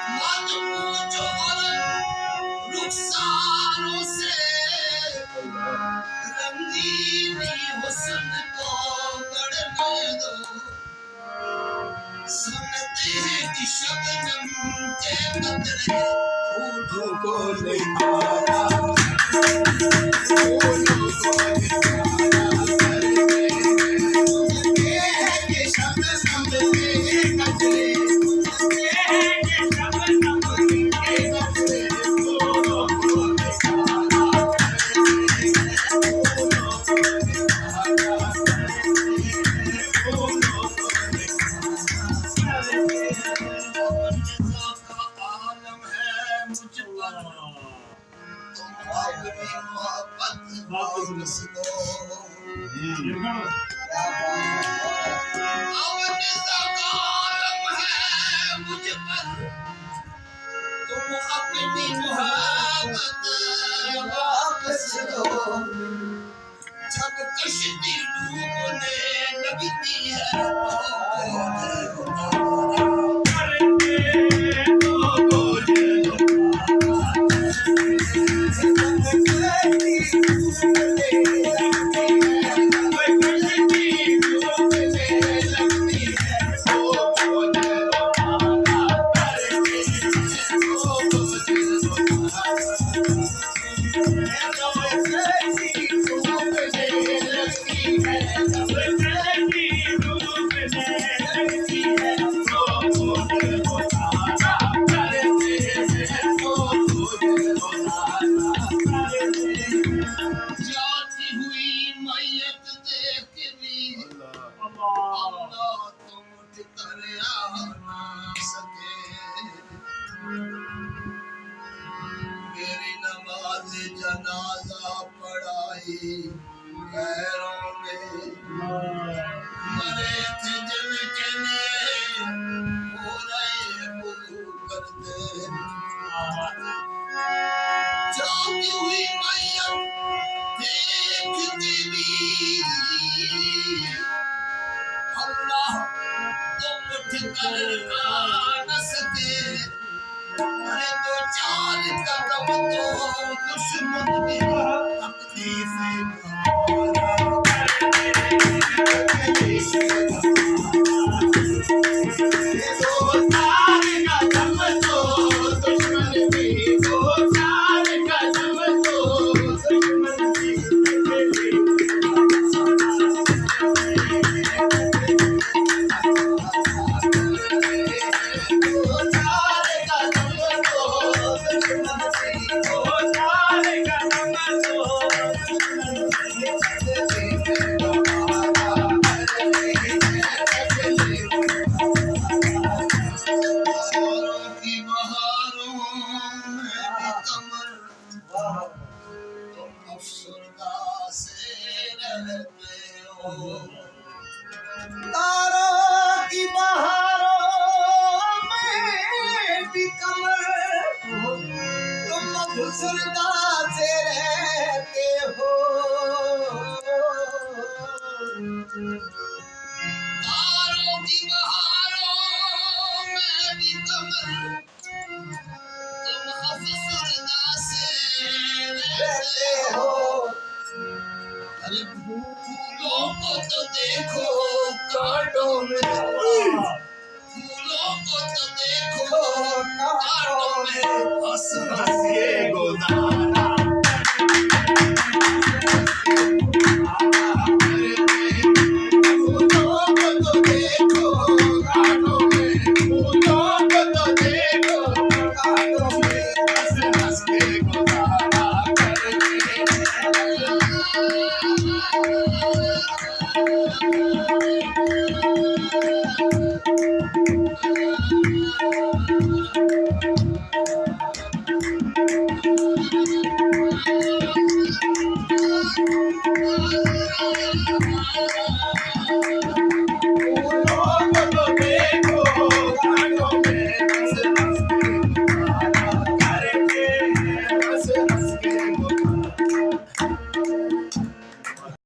मत पूछो रुखसारों से, रंगीनी हुस्न को बढ़ने दो। सुनते हैं कि शबनम के कतरे फूलों को निखारा, फूलों को जब कश्ती डूबने लगती है जनाजा पढ़ाई पैरों में मरे थे जिनके लिए हो रहे वुज़ू करते। जाती हुई मैयत देखती भी अल्लाह तुम उठ कर न सके। अरे तो चार कदम तो दुश्मन भी तकलीफ तारों की बहारों में भी कमर तुम अफसरदा से रहते हो। तारों की बहारों में भी कमर तुम अफसरदा से रहते हो। अरे फूलों को तो देखो कांटों में, फूलों को तो देखो कांटों में हंस हंस के गुजारा। फूलों को तो देखो कांटों में, फूलों को तो देखो कांटों में हंस हंस के गुजारा करके